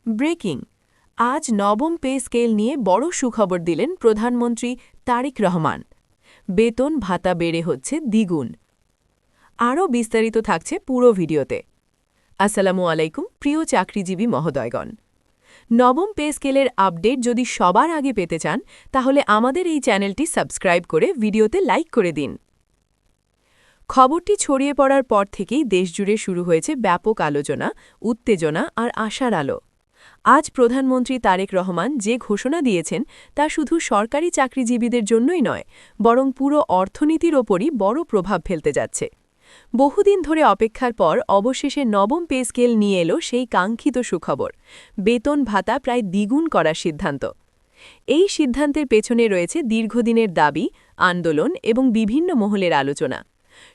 Breaking আজ নবম pay scale নিয়ে বড় সুখবর দিলেন প্রধানমন্ত্রী তারেক রহমান। বেতন ভাতা বেড়ে হচ্ছে দ্বিগুণ। আরও বিস্তারিত থাকছে পুরো ভিডিওতে। আসসালামু আলাইকুম প্রিয় চাকরিজীবী মহোদয়গণ। নবম পে স্কেলের আপডেট যদি সবার আগে পেতে চান তাহলে আমাদের এই চ্যানেলটি সাবস্ক্রাইব করে ভিডিওতে লাইক করে দিন। খবরটি ছড়িয়ে পড়ার পর থেকেই দেশজুড়ে শুরু হয়েছে ব্যাপক আলোচনা, উত্তেজনা আর আশার আলো। আজ প্রধানমন্ত্রী তারেক রহমান যে ঘোষণা দিয়েছেন তা শুধু সরকারি চাকরিজীবীদের জন্যই নয়, বরং পুরো অর্থনীতির ওপরই বড় প্রভাব ফেলতে যাচ্ছে। বহুদিন ধরে অপেক্ষার পর অবশেষে নবম পে স্কেল নিয়ে এলো সেই কাঙ্ক্ষিত সুখবর, বেতন ভাতা প্রায় দ্বিগুণ করার সিদ্ধান্ত। এই সিদ্ধান্তের পেছনে রয়েছে দীর্ঘদিনের দাবি, আন্দোলন এবং বিভিন্ন মহলের আলোচনা।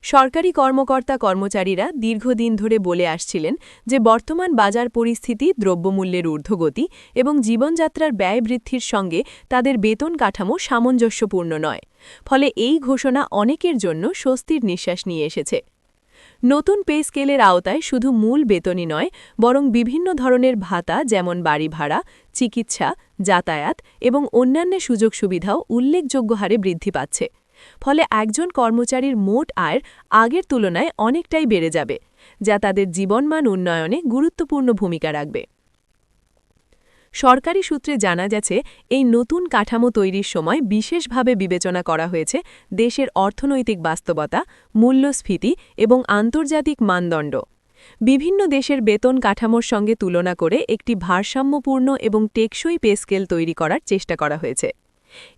সরকারি কর্মকর্তা-কর্মচারীরা দীর্ঘদিন ধরে বলে আসছিলেন যে বর্তমান বাজার পরিস্থিতি, দ্রব্যমূল্যের ঊর্ধ্বগতি এবং জীবনযাত্রার ব্যয় বৃদ্ধির সঙ্গে তাদের বেতন কাঠামো সামঞ্জস্যপূর্ণ নয়। ফলে এই ঘোষণা অনেকের জন্য স্বস্তির নিঃশ্বাস নিয়ে এসেছে। নতুন পে স্কেলের আওতায় শুধু মূল বেতনই নয়, বরং বিভিন্ন ধরনের ভাতা যেমন বাড়ি ভাড়া, চিকিৎসা, যাতায়াত এবং অন্যান্য সুযোগ সুবিধাও উল্লেখযোগ্য হারে বৃদ্ধি পাচ্ছে। ফলে একজন কর্মচারীর মোট আয়ের আগের তুলনায় অনেকটাই বেড়ে যাবে, যা তাদের জীবনমান উন্নয়নে গুরুত্বপূর্ণ ভূমিকা রাখবে। সরকারি সূত্রে জানা গেছে, এই নতুন কাঠামো তৈরির সময় বিশেষভাবে বিবেচনা করা হয়েছে দেশের অর্থনৈতিক বাস্তবতা, মূল্যস্ফীতি এবং আন্তর্জাতিক মানদণ্ড। বিভিন্ন দেশের বেতন কাঠামোর সঙ্গে তুলনা করে একটি ভারসাম্যপূর্ণ এবং টেকসই পে স্কেল তৈরি করার চেষ্টা করা হয়েছে।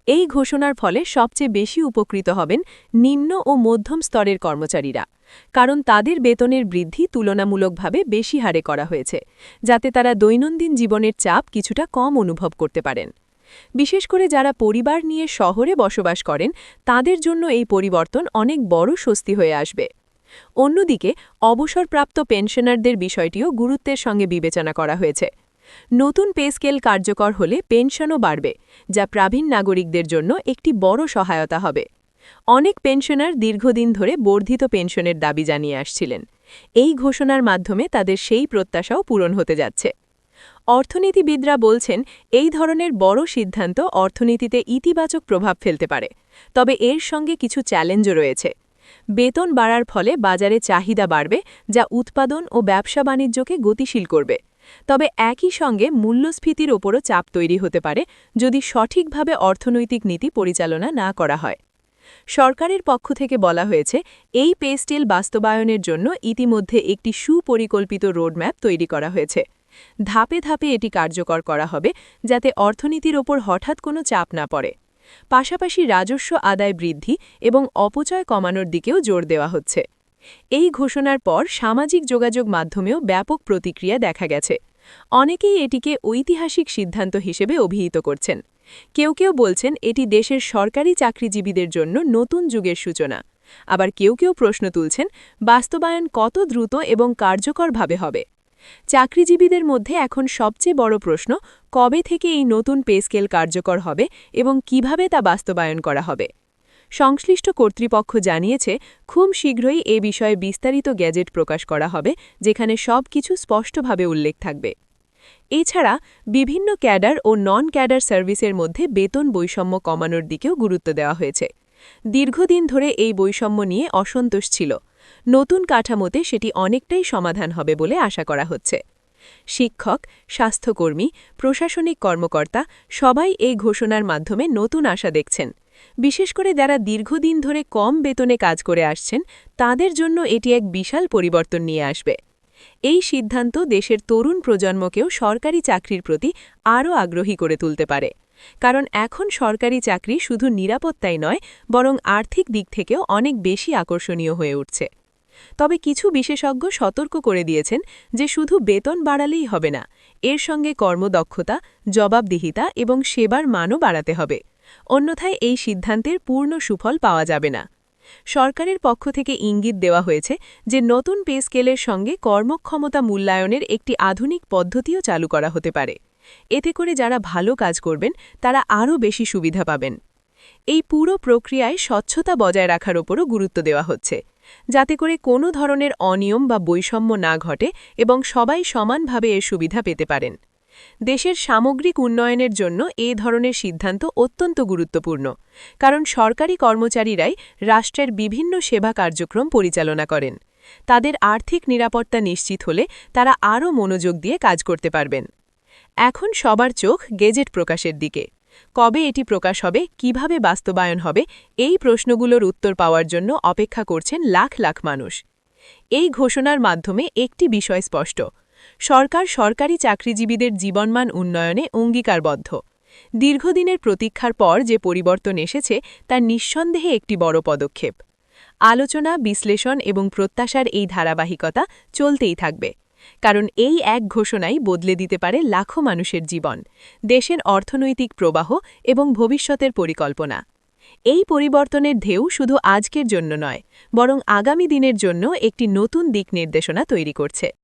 এই ঘোষণার ফলে সবচেয়ে বেশি উপকৃত হবেন নিম্ন ও মধ্যম স্তরের কর্মচারীরা, কারণ তাদের বেতনের বৃদ্ধি তুলনামূলকভাবে বেশি হারে করা হয়েছে, যাতে তারা দৈনন্দিন জীবনের চাপ কিছুটা কম অনুভব করতে পারেন। বিশেষ করে যারা পরিবার নিয়ে শহরে বসবাস করেন, তাদের জন্য এই পরিবর্তন অনেক বড় স্বস্তি হয়ে আসবে। অন্যদিকে অবসরপ্রাপ্ত পেনশনারদের বিষয়টিও গুরুত্বের সঙ্গে বিবেচনা করা হয়েছে। নতুন পে স্কেল কার্যকর হলে পেনশনও বাড়বে, যা প্রবীণ নাগরিকদের জন্য একটি বড় সহায়তা হবে। অনেক পেনশনার দীর্ঘদিন ধরে বর্ধিত পেনশনের দাবি জানিয়ে আসছিলেন। এই ঘোষণার মাধ্যমে তাদের সেই প্রত্যাশাও পূরণ হতে যাচ্ছে। অর্থনীতিবিদরা বলছেন, এই ধরনের বড় সিদ্ধান্ত অর্থনীতিতে ইতিবাচক প্রভাব ফেলতে পারে, তবে এর সঙ্গে কিছু চ্যালেঞ্জও রয়েছে। বেতন বাড়ার ফলে বাজারে চাহিদা বাড়বে, যা উৎপাদন ও ব্যবসা বাণিজ্যকে গতিশীল করবে। তবে একই সঙ্গে মূল্যস্ফীতির ওপরও চাপ তৈরি হতে পারে যদি সঠিকভাবে অর্থনৈতিক নীতি পরিচালনা না করা হয়। সরকারের পক্ষ থেকে বলা হয়েছে, এই পে স্কেল বাস্তবায়নের জন্য ইতিমধ্যে একটি সুপরিকল্পিত রোডম্যাপ তৈরি করা হয়েছে। ধাপে ধাপে এটি কার্যকর করা হবে, যাতে অর্থনীতির ওপর হঠাৎ কোনো চাপ না পড়ে। পাশাপাশি রাজস্ব আদায় বৃদ্ধি এবং অপচয় কমানোর দিকেও জোর দেওয়া হচ্ছে। এই ঘোষণার পর সামাজিক যোগাযোগ মাধ্যমেও ব্যাপক প্রতিক্রিয়া দেখা গেছে। অনেকেই এটিকে ঐতিহাসিক সিদ্ধান্ত হিসেবে অভিহিত করছেন। কেউ কেউ বলছেন এটি দেশের সরকারি চাকরিজীবীদের জন্য নতুন যুগের সূচনা। আবার কেউ কেউ প্রশ্ন তুলছেন, বাস্তবায়ন কত দ্রুত এবং কার্যকরভাবে হবে। চাকরিজীবীদের মধ্যে এখন সবচেয়ে বড় প্রশ্ন, কবে থেকে এই নতুন পে স্কেল কার্যকর হবে এবং কিভাবে তা বাস্তবায়ন করা হবে। সংশ্লিষ্ট কর্তৃপক্ষ জানিয়েছে, খুব শীঘ্রই এ বিষয়ে বিস্তারিত গ্যাজেট প্রকাশ করা হবে, যেখানে সব কিছু স্পষ্টভাবে উল্লেখ থাকবে। এছাড়া বিভিন্ন ক্যাডার ও নন ক্যাডার সার্ভিসের মধ্যে বেতন বৈষম্য কমানোর দিকেও গুরুত্ব দেওয়া হয়েছে। দীর্ঘদিন ধরে এই বৈষম্য নিয়ে অসন্তোষ ছিল। নতুন কাঠামোতে সেটি অনেকটাই সমাধান হবে বলে আশা করা হচ্ছে। শিক্ষক, স্বাস্থ্যকর্মী, প্রশাসনিক কর্মকর্তা সবাই এই ঘোষণার মাধ্যমে নতুন আশা দেখছেন। বিশেষ করে যারা দীর্ঘদিন ধরে কম বেতনে কাজ করে আসছেন, তাদের জন্য এটি এক বিশাল পরিবর্তন নিয়ে আসবে। এই সিদ্ধান্ত দেশের তরুণ প্রজন্মকেও সরকারি চাকরির প্রতি আরও আগ্রহী করে তুলতে পারে, কারণ এখন সরকারি চাকরি শুধু নিরাপত্তাই নয়, বরং আর্থিক দিক থেকেও অনেক বেশি আকর্ষণীয় হয়ে উঠছে। তবে কিছু বিশেষজ্ঞ সতর্ক করে দিয়েছেন যে শুধু বেতন বাড়ালেই হবে না, এর সঙ্গে কর্মদক্ষতা, জবাবদিহিতা এবং সেবার মানও বাড়াতে হবে। অন্যথায় এই সিদ্ধান্তের পূর্ণ সুফল পাওয়া যাবে না। সরকারের পক্ষ থেকে ইঙ্গিত দেওয়া হয়েছে যে নতুন পে স্কেলের সঙ্গে কর্মক্ষমতা মূল্যায়নের একটি আধুনিক পদ্ধতিও চালু করা হতে পারে। এতে করে যারা ভালো কাজ করবেন তারা আরও বেশি সুবিধা পাবেন। এই পুরো প্রক্রিয়ায় স্বচ্ছতা বজায় রাখার ওপরও গুরুত্ব দেওয়া হচ্ছে, যাতে করে কোনো ধরনের অনিয়ম বা বৈষম্য না ঘটে এবং সবাই সমানভাবে এর সুবিধা পেতে পারেন। দেশের সামগ্রিক উন্নয়নের জন্য এ ধরনের সিদ্ধান্ত অত্যন্ত গুরুত্বপূর্ণ, কারণ সরকারি কর্মচারীরাই রাষ্ট্রের বিভিন্ন সেবা কার্যক্রম পরিচালনা করেন। তাদের আর্থিক নিরাপত্তা নিশ্চিত হলে তারা আরও মনোযোগ দিয়ে কাজ করতে পারবেন। এখন সবার চোখ গেজেট প্রকাশের দিকে। কবে এটি প্রকাশ হবে, কিভাবে বাস্তবায়ন হবে, এই প্রশ্নগুলোর উত্তর পাওয়ার জন্য অপেক্ষা করছেন লাখ লাখ মানুষ। এই ঘোষণার মাধ্যমে একটি বিষয় স্পষ্ট: সরকার সরকারি চাকরিজীবীদের জীবনমান উন্নয়নে অঙ্গীকারবদ্ধ। দীর্ঘদিনের প্রতীক্ষার পর যে পরিবর্তন এসেছে তা নিঃসন্দেহে একটি বড় পদক্ষেপ। আলোচনা, বিশ্লেষণ এবং প্রত্যাশার এই ধারাবাহিকতা চলতেই থাকবে, কারণ এই এক ঘোষণাই বদলে দিতে পারে লাখো মানুষের জীবন, দেশের অর্থনৈতিক প্রবাহ এবং ভবিষ্যতের পরিকল্পনা। এই পরিবর্তনের ঢেউ শুধু আজকের জন্য নয়, বরং আগামী দিনের জন্য একটি নতুন দিক নির্দেশনা তৈরি করছে।